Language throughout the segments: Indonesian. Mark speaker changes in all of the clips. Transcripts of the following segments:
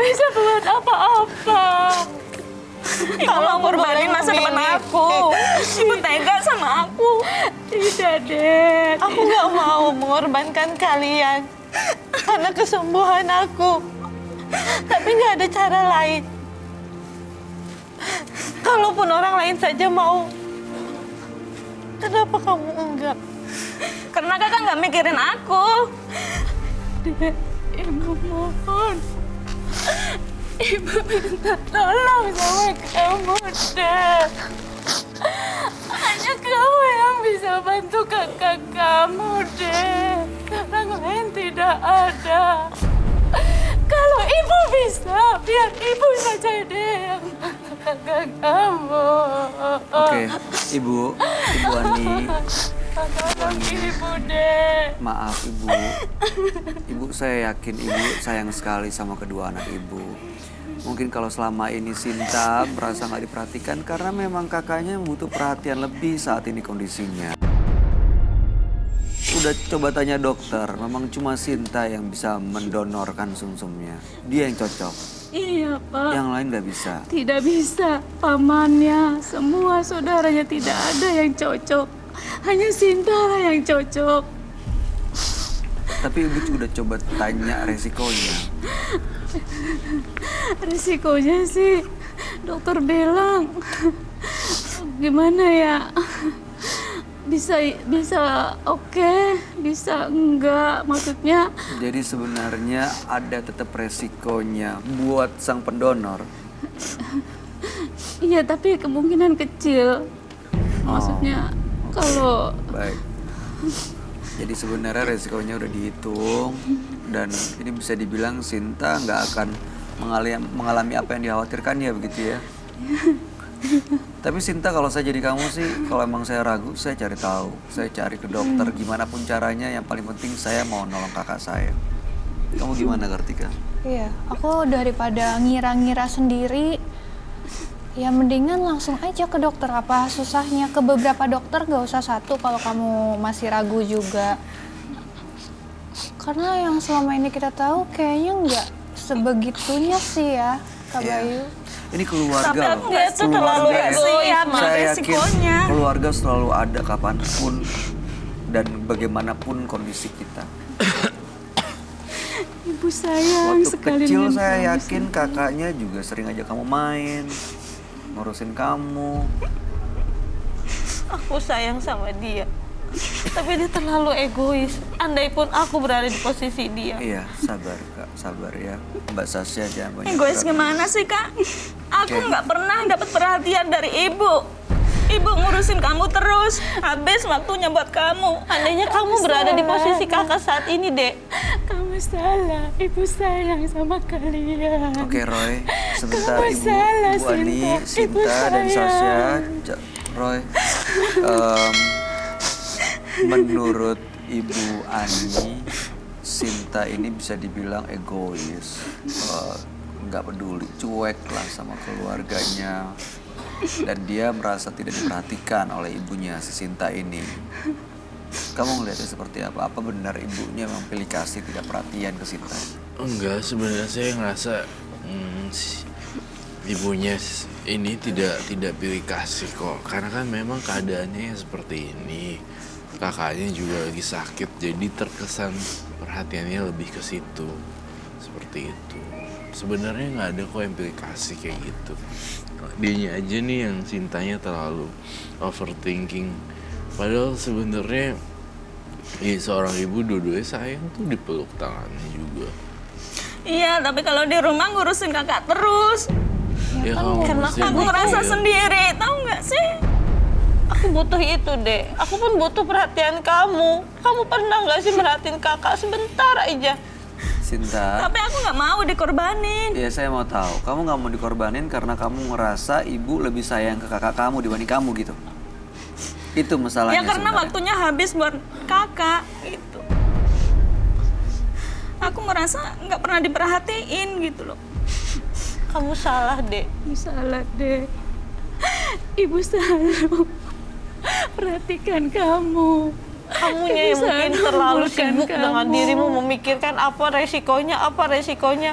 Speaker 1: bisa buat apa-apa.
Speaker 2: Kalau ngorbanin masa depan aku. Ibu tega sama aku.
Speaker 1: Tidak, Dek.
Speaker 3: Aku nggak mau mengorbankan kalian karena kesembuhan aku. Tapi nggak ada cara lain. Kalaupun orang lain saja mau, kenapa kamu enggak?
Speaker 2: Karena kakak nggak mikirin aku.
Speaker 1: Dek, Ibu mohon. Ibu minta tolong sama kamu, Dek. Hanya kamu yang bisa bantu kakak kamu, Dek. Orang lain tidak ada. Kalau ibu bisa, biar ibu saja deh yang bantu kakak kamu.
Speaker 4: Oke, Ibu Ani.
Speaker 1: Tolong ibu, Dek.
Speaker 4: Maaf Ibu. Ibu, saya yakin Ibu sayang sekali sama kedua anak Ibu. Mungkin kalau selama ini Sinta merasa nggak diperhatikan karena memang kakaknya butuh perhatian lebih saat ini kondisinya. Udah coba tanya dokter, memang cuma Sinta yang bisa mendonorkan sumsumnya. Dia yang cocok,
Speaker 1: Iya, Pak.
Speaker 4: yang lain nggak bisa.
Speaker 1: Tidak bisa. Pamannya, semua saudaranya tidak ada yang cocok. Hanya Sinta lah yang cocok.
Speaker 4: Tapi Ibu udah coba tanya resikonya.
Speaker 1: Resikonya sih, dokter bilang, gimana ya? Bisa oke, bisa enggak. Maksudnya,
Speaker 4: Jadi sebenarnya ada tetap resikonya buat sang pendonor.
Speaker 1: iya tapi kemungkinan kecil. Maksudnya, kalau
Speaker 4: Baik. Jadi sebenarnya resikonya udah dihitung dan ini bisa dibilang Sinta nggak akan mengalami apa yang dikhawatirkan ya begitu ya. Tapi Sinta kalau saya jadi kamu sih, kalau emang saya ragu, saya cari tahu. Saya cari ke dokter gimana pun caranya, yang paling penting saya mau nolong kakak saya. Kamu gimana Kartika?
Speaker 5: Iya, aku daripada ngira-ngira sendiri, ya mendingan langsung aja ke dokter. Apa susahnya? Ke beberapa dokter, gak usah satu kalau kamu masih ragu juga. Karena yang selama ini kita tahu kayaknya nggak sebegitunya sih ya, Kak
Speaker 4: Iya.
Speaker 5: Bayu.
Speaker 4: Ini keluarga
Speaker 2: Tapi aku
Speaker 4: loh.
Speaker 2: nggak tuh terlalu
Speaker 4: Keluarga ya.
Speaker 2: siap sama
Speaker 4: Saya yakin
Speaker 2: resikonya.
Speaker 4: keluarga selalu ada kapanpun dan bagaimanapun kondisi kita.
Speaker 1: ibu sayang
Speaker 4: Waktu
Speaker 1: sekali
Speaker 4: kecil
Speaker 1: dengan
Speaker 4: saya
Speaker 1: kamu,
Speaker 4: yakin kakaknya juga sering ajak kamu main, ngurusin kamu.
Speaker 3: Aku sayang sama dia. Tapi dia terlalu egois. Andai pun aku berada di posisi dia.
Speaker 4: Iya, sabar Kak, sabar ya. Mbak Sasya jangan banyak
Speaker 2: Egois
Speaker 4: gerak.
Speaker 2: gimana sih, Kak? Aku
Speaker 4: Oke.
Speaker 2: nggak pernah dapat perhatian dari ibu. Ibu ngurusin kamu terus. Habis waktunya buat kamu.
Speaker 3: Andainya kamu berada di posisi kakak saat ini, Dek.
Speaker 1: Kamu salah, ibu sayang sama kalian.
Speaker 4: Oke Roy, sebentar
Speaker 1: Kamu
Speaker 4: Ibu,
Speaker 1: salah,
Speaker 4: Ibu Ani,
Speaker 1: Sinta. Ibu
Speaker 4: Sinta dan
Speaker 1: sayang.
Speaker 4: Sasya. Roy, menurut Ibu Ani, Sinta ini bisa dibilang egois, nggak peduli, cuek lah sama keluarganya, dan dia merasa tidak diperhatikan oleh ibunya si Sinta ini. Kamu ngeliatnya seperti apa? Apa benar ibunya memang pilih kasih tidak perhatian ke Sinta?
Speaker 6: Enggak, sebenarnya saya ngerasa ibunya ini tidak pilih kasih kok. Karena kan memang keadaannya yang seperti ini. Kakaknya juga lagi sakit, jadi terkesan perhatiannya lebih ke situ. Seperti itu. Sebenarnya nggak ada kok yang pilih kasih kayak gitu. Dianya aja nih yang cintanya terlalu overthinking. Padahal sebenarnya seorang ibu dua-duanya sayang tuh dipeluk tangannya juga.
Speaker 2: Iya, tapi kalau di rumah ngurusin kakak terus.
Speaker 6: Ya kamu mesti
Speaker 2: Aku ngerasa
Speaker 6: mikir.
Speaker 2: sendiri, tahu nggak sih?
Speaker 3: Aku butuh itu, Dek. Aku pun butuh perhatian kamu. Kamu pernah nggak sih merhatiin kakak sebentar aja?
Speaker 4: Sinta.
Speaker 2: Tapi aku nggak mau dikorbanin.
Speaker 4: Ya saya mau tahu, kamu nggak mau dikorbanin karena kamu ngerasa ibu lebih sayang ke kakak kamu dibanding kamu gitu. Itu masalahnya
Speaker 2: Ya karena
Speaker 4: sebenarnya.
Speaker 2: waktunya habis buat kakak gitu. Aku merasa nggak pernah diperhatiin gitu loh.
Speaker 3: Kamu salah, Dek.
Speaker 1: Ibu salah, Dek. Ibu selalu perhatikan kamu.
Speaker 3: Kamunya yang mungkin terlalu sibuk dengan dirimu memikirkan apa resikonya,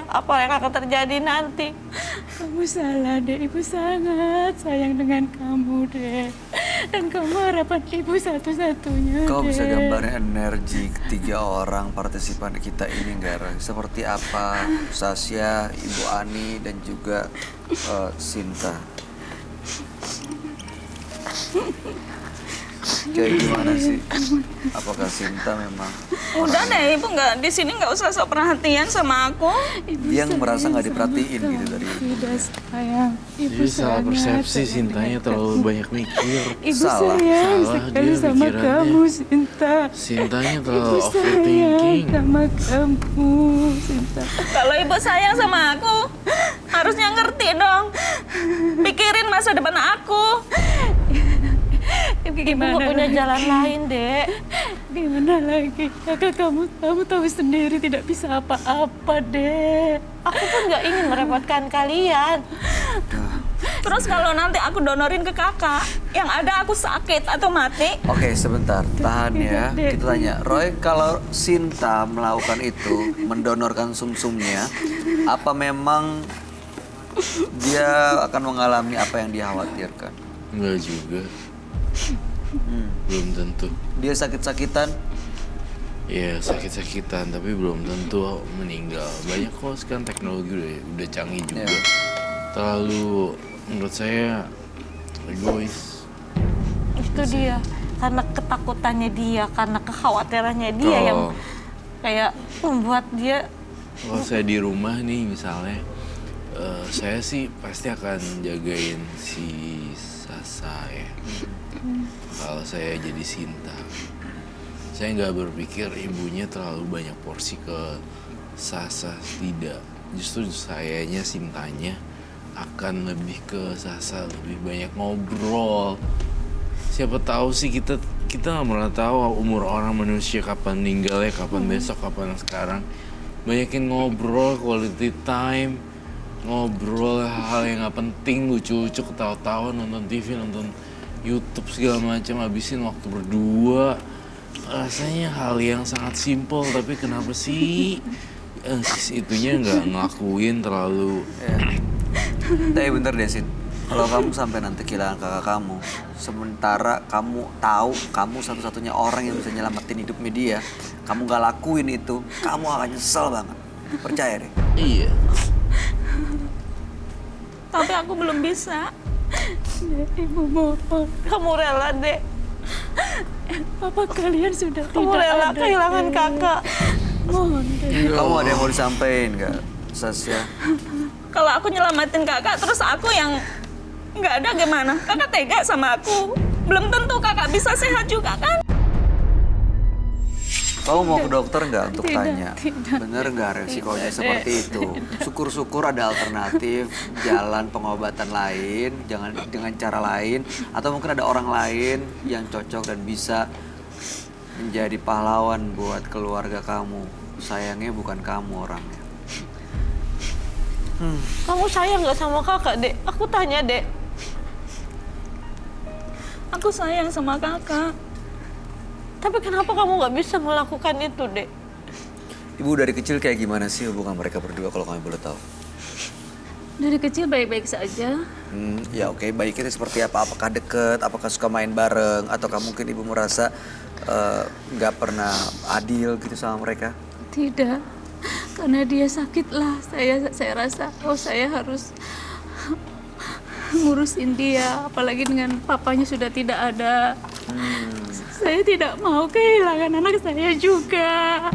Speaker 3: apa yang akan terjadi nanti.
Speaker 1: Kamu salah, Dek. Ibu sangat sayang dengan kamu, Dek. Dan kamu harapan ibu satu-satunya,
Speaker 4: Kau bisa
Speaker 1: Dek.
Speaker 4: gambarin energi ketiga orang partisipan kita ini nggak, Roy? Seperti apa? Sasya, Ibu Ani, dan juga Sinta. Kayak gimana sih? Apakah Sinta memang
Speaker 2: Udah deh, ibu nggak di sini nggak usah sok perhatian sama aku.
Speaker 4: dia yang merasa nggak diperhatiin gitu dari ibu?
Speaker 1: Tidak sayang. Ibu
Speaker 6: Jadi salah
Speaker 1: sangat
Speaker 6: persepsi,
Speaker 1: sayang
Speaker 6: Sintanya
Speaker 1: dengan
Speaker 6: terlalu banyak mikir.
Speaker 1: Ibu
Speaker 4: Salah.
Speaker 1: sayang
Speaker 6: Salah
Speaker 1: sekali
Speaker 6: dia
Speaker 1: sama
Speaker 6: pikirannya.
Speaker 1: kamu, Sinta.
Speaker 6: Sintanya
Speaker 1: Ibu
Speaker 6: terlalu
Speaker 1: sayang
Speaker 6: overthinking.
Speaker 1: sama kamu, Sinta.
Speaker 2: Kalau ibu sayang sama aku, harusnya ngerti dong. Pikirin masa depan aku.
Speaker 3: Ibu
Speaker 1: Gimana
Speaker 3: gak punya
Speaker 1: lagi?
Speaker 3: jalan lain, Dek.
Speaker 1: Gimana lagi? Kakak kamu tahu sendiri tidak bisa apa-apa, Dek.
Speaker 3: Aku pun gak ingin merepotkan kalian.
Speaker 2: Terus kalau nanti aku donorin ke kakak, yang ada aku sakit atau mati.
Speaker 4: Oke, sebentar, tahan ya.
Speaker 1: Dek.
Speaker 4: Kita tanya, Roy, kalau Sinta melakukan itu, mendonorkan sumsumnya, apa memang dia akan mengalami apa yang dia khawatirkan?
Speaker 6: Enggak juga. Belum tentu.
Speaker 4: Dia sakit-sakitan?
Speaker 6: Ya sakit-sakitan tapi belum tentu meninggal. Banyak kok sekarang teknologi udah canggih juga.
Speaker 4: Iya.
Speaker 6: Terlalu menurut saya egois.
Speaker 3: Itu dia. Karena ketakutannya dia, karena kekhawatirannya dia yang
Speaker 6: Kalau
Speaker 3: kayak membuat dia
Speaker 6: kalau saya di rumah nih misalnya, saya sih pasti akan jagain si Sasa ya. Kalau saya jadi Sinta, saya nggak berpikir ibunya terlalu banyak porsi ke Sasa, tidak. Justru sayanya, Sintanya akan lebih ke Sasa, lebih banyak ngobrol. Siapa tahu sih kita nggak pernah tahu umur orang manusia kapan meninggalnya, kapan besok, kapan sekarang. Banyakin ngobrol, quality time, ngobrol hal yang nggak penting, lucu-lucu, ketawa-tawa, nonton TV, nonton YouTube segala macam, habisin waktu berdua. Rasanya hal yang sangat simpel, tapi kenapa sih itunya nggak ngelakuin terlalu.
Speaker 4: Tapi bentar deh, Sin. Kalau kamu sampai nanti kehilangan kakak kamu, sementara kamu tahu kamu satu-satunya orang yang bisa nyelamatin hidupnya dia, kamu gak lakuin itu, kamu akan nyesel banget. Percaya deh.
Speaker 6: Iya.
Speaker 2: Tapi aku belum bisa.
Speaker 1: Dek, Ibu mohon.
Speaker 3: kamu rela, Dek.
Speaker 1: Papa kalian sudah
Speaker 3: Kamu
Speaker 1: tidak
Speaker 3: rela
Speaker 1: ada,
Speaker 3: kehilangan
Speaker 1: Dek.
Speaker 3: kakak.
Speaker 1: Mohon, Dek.
Speaker 4: Kamu ada yang mau disampaikan gak, Sasya?
Speaker 2: Kalau aku nyelamatin kakak, terus aku yang nggak ada gimana? Kakak tega sama aku. Belum tentu kakak bisa sehat juga kan?
Speaker 4: Kamu mau ke dokter nggak untuk
Speaker 1: Tidak,
Speaker 4: tanya?
Speaker 1: tidak.
Speaker 4: Bener nggak resikonya seperti itu? Syukur-syukur ada alternatif, jalan pengobatan lain, jangan dengan cara lain, atau mungkin ada orang lain yang cocok dan bisa menjadi pahlawan buat keluarga kamu. Sayangnya bukan kamu orangnya.
Speaker 3: Kamu sayang gak sama kakak, Dek? Aku tanya, Dek.
Speaker 2: Aku sayang sama kakak.
Speaker 3: Tapi kenapa kamu gak bisa melakukan itu, Dek?
Speaker 4: Ibu dari kecil kayak gimana sih hubungan mereka berdua kalau kami boleh tahu?
Speaker 1: Dari kecil baik-baik saja.
Speaker 4: Ya oke, baiknya seperti apa? Apakah deket? Apakah suka main bareng? Ataukah mungkin ibu merasa nggak pernah adil gitu sama mereka?
Speaker 1: Tidak, karena dia sakitlah. Saya rasa, saya harus ngurusin dia, apalagi dengan papanya sudah tidak ada. Saya tidak mau kehilangan anak saya juga.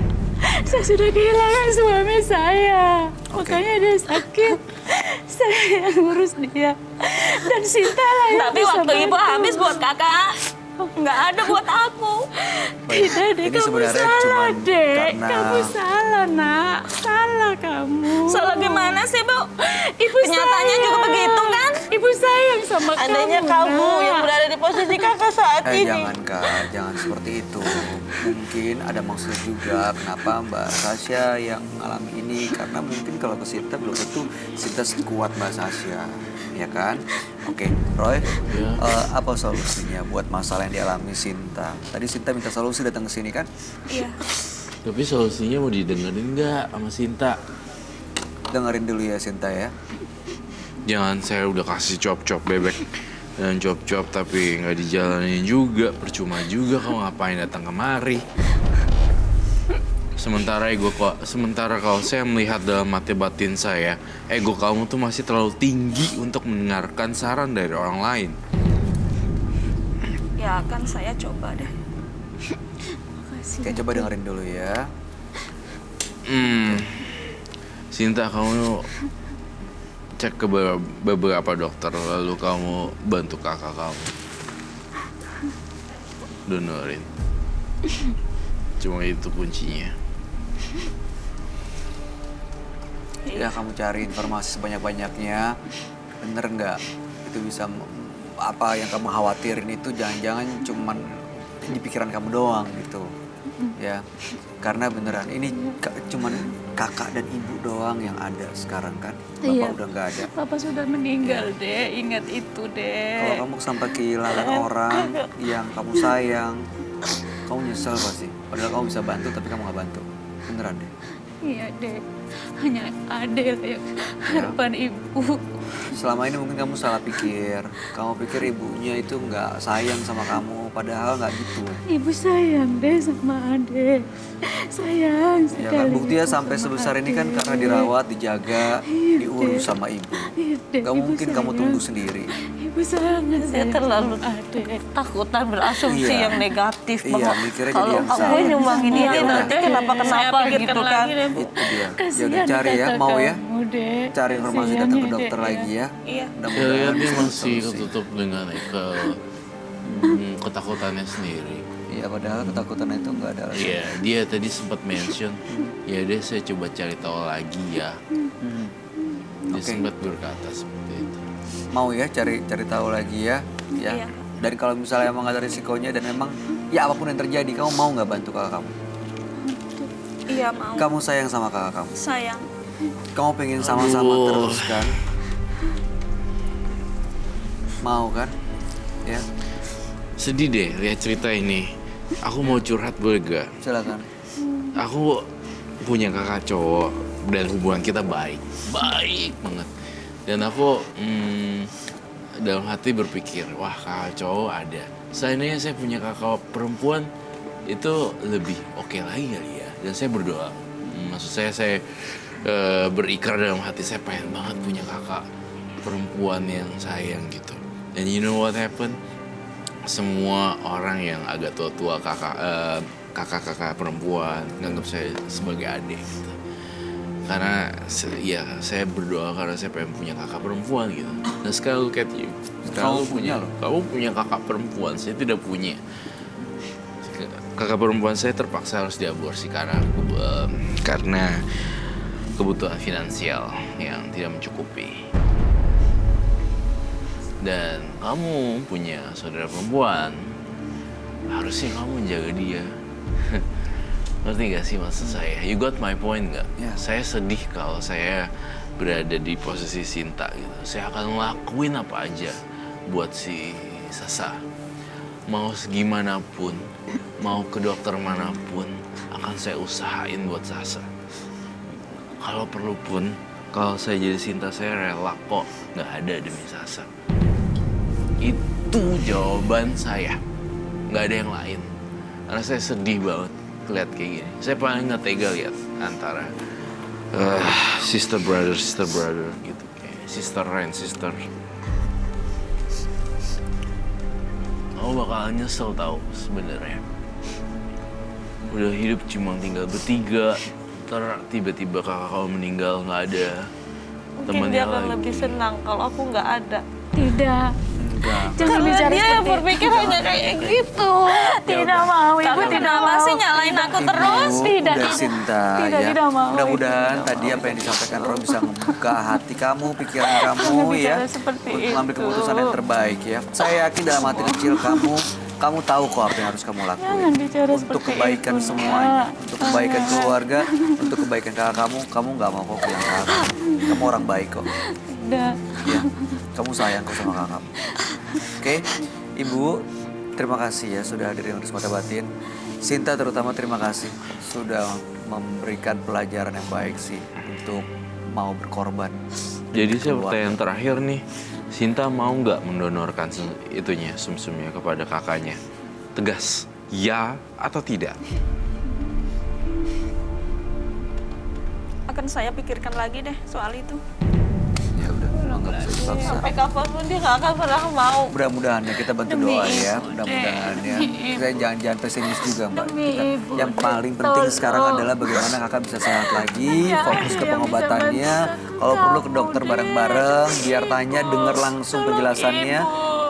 Speaker 1: Saya sudah kehilangan suami saya, makanya dia sakit. Saya yang ngurus dia, dan Sinta lah yang
Speaker 2: Tapi
Speaker 1: bisa
Speaker 2: waktu ibu
Speaker 1: bantu.
Speaker 2: habis buat kakak, nggak ada buat aku.
Speaker 1: Tidak, Dek,
Speaker 4: Ini
Speaker 1: kamu
Speaker 4: sebenarnya
Speaker 1: salah,
Speaker 4: cuman
Speaker 1: Dek.
Speaker 4: karena-
Speaker 1: Kamu salah, Nak. Salah kamu.
Speaker 2: Salah gimana sih, Bu?
Speaker 1: Ibu
Speaker 2: Kenyataannya
Speaker 1: sayang.
Speaker 2: juga begitu kan?
Speaker 1: Ibu sayang sama
Speaker 3: Andainya kamu
Speaker 1: Nak.
Speaker 3: yang berada di posisi kakak saat ini.
Speaker 4: Jangan Kak, jangan seperti itu. Mungkin ada maksud juga kenapa Mbak Sasya yang mengalami ini. Karena mungkin kalau ke Sinta belum tentu Sinta sekuat Mbak Sasya, ya kan? Oke, Roy,
Speaker 6: Ya.
Speaker 4: apa solusinya buat masalah yang dialami Sinta? Tadi Sinta minta solusi datang ke sini kan?
Speaker 2: Iya.
Speaker 6: Tapi solusinya mau didengerin nggak sama Sinta?
Speaker 4: Dengerin dulu ya Sinta ya.
Speaker 6: Jangan, saya udah kasih cop-cop bebek dan cop-cop tapi nggak dijalanin juga. Percuma juga kamu ngapain datang kemari. Sementara kalau saya melihat dalam mata batin saya, ego kamu tuh masih terlalu tinggi untuk mendengarkan saran dari orang lain.
Speaker 2: Ya akan saya coba deh.
Speaker 4: Oke, coba dengerin dulu ya.
Speaker 6: Sinta, kamu cek ke beberapa dokter, lalu kamu bantu kakak kamu. Donorin. Cuma itu kuncinya.
Speaker 4: Ya kamu cari informasi sebanyak-banyaknya. Bener nggak? Itu bisa apa yang kamu khawatirin itu jangan-jangan cuman di pikiran kamu doang gitu. Ya, karena beneran ini cuman kakak dan ibu doang yang ada sekarang kan. Bapak
Speaker 1: Iya.
Speaker 4: udah nggak ada.
Speaker 1: Papa sudah meninggal, Dek. Ingat itu,
Speaker 4: Kalau
Speaker 1: Dek.
Speaker 4: kamu sampai kehilangan orang yang kamu sayang, kamu nyesel pasti. Padahal kamu bisa bantu tapi kamu nggak bantu. Beneran deh.
Speaker 1: Iya, Dek. Hanya Ade lah yang harapan ibu.
Speaker 4: Selama ini mungkin kamu salah pikir. Kamu pikir ibunya itu nggak sayang sama kamu, padahal nggak gitu.
Speaker 1: Ibu sayang deh sama Ade. Sayang sekali.
Speaker 4: Ya kan buktinya
Speaker 1: ibu
Speaker 4: sampai
Speaker 1: sama
Speaker 4: sebesar ini kan
Speaker 1: Ade.
Speaker 4: karena dirawat, dijaga,
Speaker 1: Iya,
Speaker 4: diurus
Speaker 1: Dek.
Speaker 4: sama ibu.
Speaker 1: Iya, Dek.
Speaker 4: Gak
Speaker 1: Ibu
Speaker 4: mungkin kamu
Speaker 1: sayang.
Speaker 4: tumbuh sendiri.
Speaker 1: Ibu sangat
Speaker 3: Saya
Speaker 1: sayang
Speaker 3: terlalu
Speaker 1: sama Ade.
Speaker 3: takutan berasumsi
Speaker 4: Iya.
Speaker 3: yang negatif
Speaker 4: Iya,
Speaker 3: bahwa
Speaker 4: mikirnya jadi
Speaker 3: kalau
Speaker 4: yang
Speaker 3: kamu
Speaker 4: salah.
Speaker 3: nyumbangin ini
Speaker 2: Iya,
Speaker 3: nanti
Speaker 2: Dek.
Speaker 3: kenapa
Speaker 2: Saya pikirkan
Speaker 3: gitu kan.
Speaker 2: lagi deh, Bu.
Speaker 4: Itu dia.
Speaker 1: Kasihan
Speaker 4: Jadi cari ya,
Speaker 1: kakak
Speaker 4: mau ya?
Speaker 1: kamu, Dek.
Speaker 4: Cari informasi
Speaker 1: Kasihan
Speaker 4: datang ke
Speaker 1: ya,
Speaker 4: dokter
Speaker 1: Dek,
Speaker 4: lagi ya.
Speaker 2: Iya.
Speaker 6: Saya lihat dia
Speaker 4: bisa
Speaker 6: masih
Speaker 4: solusi.
Speaker 6: ketutup dengan ketakutannya sendiri.
Speaker 4: Iya, padahal ketakutan itu nggak ada lagi.
Speaker 6: Iya, dia tadi sempat mention, ya deh saya coba cari tahu lagi ya. Dia
Speaker 4: Oke.
Speaker 6: sempat berkata seperti itu.
Speaker 4: Mau ya cari tahu lagi ya. Ya.
Speaker 2: Iya.
Speaker 4: Dan kalau misalnya emang ada risikonya dan emang ya apapun yang terjadi, kamu mau nggak bantu kakak kamu?
Speaker 2: Iya mau.
Speaker 4: Kamu sayang sama kakak kamu.
Speaker 2: Sayang.
Speaker 4: Kamu pengen sama-sama
Speaker 6: Aduh.
Speaker 4: terus kan? Mau kan? Ya,
Speaker 6: Sedih deh lihat cerita ini. Aku mau curhat boleh gak?
Speaker 4: silakan.
Speaker 6: Aku punya kakak cowok dan hubungan kita baik banget. Dan aku dalam hati berpikir, wah kakak cowok ada. Seandainya saya punya kakak perempuan itu lebih oke lagi kali ya. Dan saya berdoa, maksud saya berikrar dalam hati saya pengen banget punya kakak perempuan yang sayang gitu. Dan you know what happened? Semua orang yang agak tua-tua kakak-kakak perempuan nganggap saya sebagai adik gitu. Karena ya saya berdoa karena saya pengen punya kakak perempuan gitu. Nah sekarang look at you. Sekarang
Speaker 4: Kamu punya loh.
Speaker 6: kamu punya kakak perempuan, saya tidak punya. Kakak perempuan saya terpaksa harus diaborsi karena kebutuhan finansial yang tidak mencukupi. Dan kamu punya saudara perempuan, harusnya kamu menjaga dia. Ngerti gak sih maksud saya? You got my point gak?
Speaker 4: Ya.
Speaker 6: Saya sedih kalau saya berada di posisi Sinta gitu. Saya akan ngelakuin apa aja buat si Sasa. Mau segimanapun, mau ke dokter manapun, akan saya usahain buat Sasa. Kalau perlu pun, kalau saya jadi Sinta, saya rela kok nggak ada demi Sasa. Itu jawaban saya, nggak ada yang lain. Karena saya sedih banget lihat kayak gini. Saya paling nggak tega lihat antara sister brother gitu, kayak sister and sister. Kamu bakalan nyesel tahu sebenarnya. Udah hidup cuma tinggal bertiga, ntar tiba-tiba kakak kamu meninggal nggak ada
Speaker 3: Mungkin
Speaker 6: temannya
Speaker 3: dia akan
Speaker 6: lagi.
Speaker 3: lebih senang kalau aku nggak ada.
Speaker 1: Tidak.
Speaker 4: Enggak.
Speaker 1: Jangan
Speaker 3: Karena
Speaker 1: bicara
Speaker 3: dia yang
Speaker 1: seperti itu.
Speaker 3: berpikir hanya kayak gitu.
Speaker 1: Tidak mau, Ibu
Speaker 2: Kamu
Speaker 1: tidak
Speaker 2: kenapa
Speaker 1: mau.
Speaker 2: sih nyalain aku terus?
Speaker 1: Tidak,
Speaker 4: udah
Speaker 1: tidak.
Speaker 4: Sinta
Speaker 1: Tidak,
Speaker 4: ya.
Speaker 1: tidak mau,
Speaker 4: Mudah-mudahan
Speaker 1: tidak
Speaker 4: tadi
Speaker 1: mau.
Speaker 4: apa yang disampaikan Roy bisa membuka hati kamu, pikiran kamu
Speaker 1: Jangan
Speaker 4: ya,
Speaker 1: bicara seperti
Speaker 4: untuk mengambil
Speaker 1: itu.
Speaker 4: keputusan yang terbaik ya. Saya yakin dalam hati kecil kamu Kamu tahu kok apa yang harus kamu lakuin.
Speaker 1: Jangan bicara
Speaker 4: Untuk
Speaker 1: seperti
Speaker 4: kebaikan
Speaker 1: itu,
Speaker 4: semuanya,
Speaker 1: Nak.
Speaker 4: untuk kebaikan keluarga, untuk kebaikan kakak kamu nggak mau kok bilang kakak kamu. Kamu orang baik kok.
Speaker 1: Udah.
Speaker 4: Ya, kamu sayang kok sama kakak kamu. Oke, Ibu, terima kasih ya sudah hadir di Mata Batin. Sinta terutama terima kasih sudah memberikan pelajaran yang baik sih untuk mau berkorban.
Speaker 6: Jadi saya
Speaker 4: Keluarga.
Speaker 6: pertanyaan terakhir nih, Sinta mau nggak mendonorkan itunya sumsumnya kepada kakaknya? Tegas, ya atau tidak?
Speaker 2: Akan saya pikirkan lagi deh soal itu.
Speaker 4: Ya udah, nggak bisa dipaksa.
Speaker 3: Sampai kapanpun dia nggak akan pernah mau.
Speaker 4: Mudah-mudahan ya kita bantu doa ya, mudah-mudahan ya. Saya jangan pesimis juga Mbak. Yang paling penting sekarang adalah bagaimana kakak bisa sehat lagi, fokus ke pengobatannya. Kalau perlu ke dokter bareng-bareng, biar tanya, dengar langsung penjelasannya.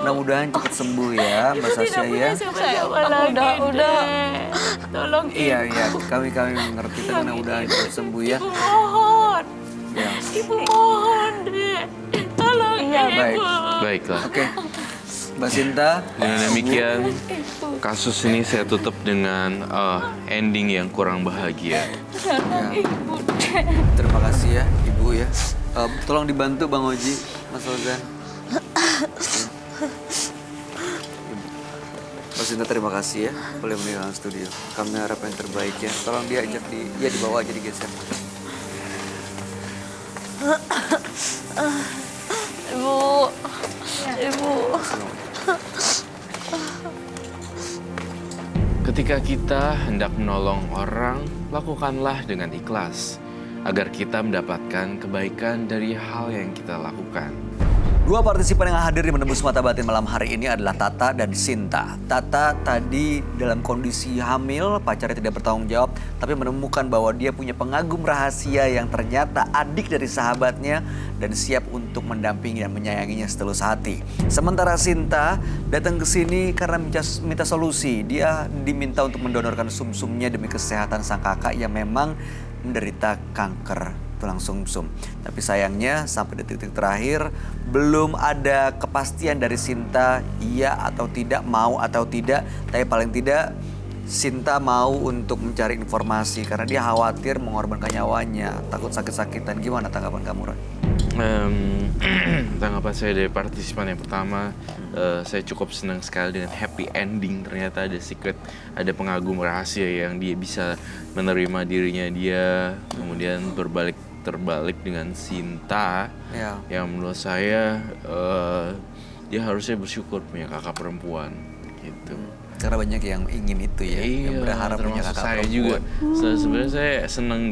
Speaker 4: Mudah-mudahan cepat sembuh ya Mbak Sasha ya.
Speaker 3: Udah.
Speaker 1: Tolong
Speaker 4: Iya, kami mengerti, tapi mudah-mudahan cepat sembuh ya.
Speaker 1: mohon.
Speaker 4: Ya,
Speaker 1: Ibu mohon deh. Tolong
Speaker 4: baik.
Speaker 6: Baiklah.
Speaker 4: Oke, Mbak Sinta.
Speaker 6: Dengan demikian, kasus ini saya tutup dengan ending yang kurang bahagia.
Speaker 4: Ya. Terima kasih ya Ibu ya. Tolong dibantu Bang Oji, Mas Ozan. Mas Sinta terima kasih ya, boleh meninggalkan studio. Kami harap yang terbaik ya. Tolong diajak dibawa aja digeser.
Speaker 3: Ibu.
Speaker 6: Ketika kita hendak menolong orang, lakukanlah dengan ikhlas, agar kita mendapatkan kebaikan dari hal yang kita lakukan.
Speaker 4: Dua partisipan yang hadir di Menembus Mata Batin malam hari ini adalah Tata dan Sinta. Tata tadi dalam kondisi hamil, pacarnya tidak bertanggung jawab, tapi menemukan bahwa dia punya pengagum rahasia yang ternyata adik dari sahabatnya dan siap untuk mendampingi dan menyayanginya setulus hati. Sementara Sinta datang ke sini karena minta solusi. Dia diminta untuk mendonorkan sumsumnya demi kesehatan sang kakak yang memang menderita kanker tulang sumsum. Tapi sayangnya sampai detik-detik terakhir belum ada kepastian dari Sinta iya atau tidak, mau atau tidak. Tapi paling tidak Sinta mau untuk mencari informasi karena dia khawatir mengorbankan nyawanya, takut sakit-sakitan. Gimana tanggapan kamu, Roy?
Speaker 6: Tanggapan saya dari partisipan yang pertama, saya cukup senang sekali dengan happy ending. Ternyata ada secret, ada pengagum rahasia yang dia bisa menerima dirinya dia, kemudian terbalik dengan Sinta,
Speaker 4: Ya.
Speaker 6: yang menurut saya dia harusnya bersyukur punya kakak perempuan gitu.
Speaker 4: Karena banyak yang ingin itu ya, yang berharap punya
Speaker 6: termasuk
Speaker 4: kakak
Speaker 6: saya
Speaker 4: perempuan.
Speaker 6: juga. Sebenarnya saya senang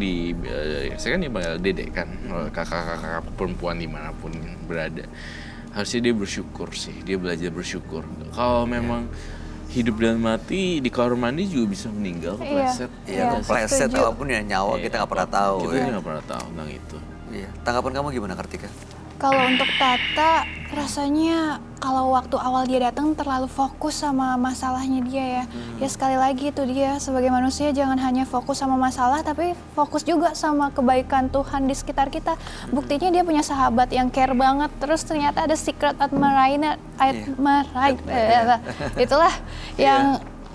Speaker 6: saya kan dipanggil Dedek kan, kakak-kakak perempuan dimanapun berada. Harusnya dia bersyukur sih, dia belajar bersyukur. Kalau memang hidup dan mati di kamar mandi juga bisa meninggal, kepleset.
Speaker 4: Iya, kepleset apapun ya nyawa kita nggak pernah tahu
Speaker 6: Kita
Speaker 4: ya.
Speaker 6: nggak pernah tahu tentang itu.
Speaker 4: Iya. Tanggapan kamu gimana, Kartika?
Speaker 5: Kalau untuk Tata, rasanya kalau waktu awal dia datang terlalu fokus sama masalahnya dia ya. Ya sekali lagi itu dia sebagai manusia jangan hanya fokus sama masalah tapi fokus juga sama kebaikan Tuhan di sekitar kita. Buktinya dia punya sahabat yang care banget. Terus ternyata ada secret admirer, itulah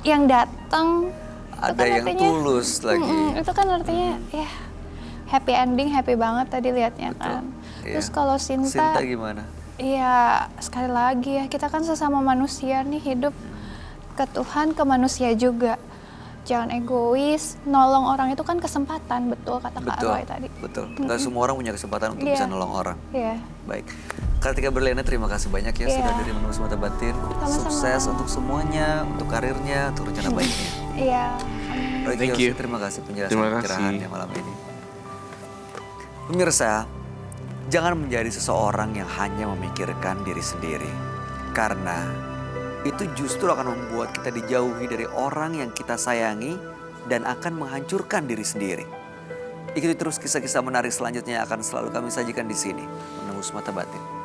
Speaker 5: yang datang.
Speaker 4: Ada yang tulus lagi.
Speaker 5: Itu kan artinya ya happy ending, happy banget tadi liatnya kan. Terus
Speaker 4: Iya.
Speaker 5: kalau
Speaker 4: Sinta gimana?
Speaker 5: iya sekali lagi ya kita kan sesama manusia nih hidup ke Tuhan ke manusia juga. Jangan egois, nolong orang itu kan kesempatan, betul kata Kak Roy tadi.
Speaker 4: Betul. Nggak semua orang punya kesempatan untuk
Speaker 5: Iya.
Speaker 4: bisa nolong orang.
Speaker 5: Iya.
Speaker 4: Baik. Kartika Berliana, terima kasih banyak ya sudah dari Menembus Mata Batin.
Speaker 5: Sama-sama.
Speaker 4: Sukses untuk semuanya, untuk karirnya, untuk rencana baiknya.
Speaker 5: Iya.
Speaker 4: Roy
Speaker 6: Thank
Speaker 4: Kiyoshi,
Speaker 6: you.
Speaker 4: terima kasih penjelasan
Speaker 6: Terima kasih.
Speaker 4: pencerahannya malam ini. Pemirsa, jangan menjadi seseorang yang hanya memikirkan diri sendiri. Karena itu justru akan membuat kita dijauhi dari orang yang kita sayangi dan akan menghancurkan diri sendiri. Ikuti terus kisah-kisah menarik selanjutnya yang akan selalu kami sajikan di sini. Menembus Mata Batin.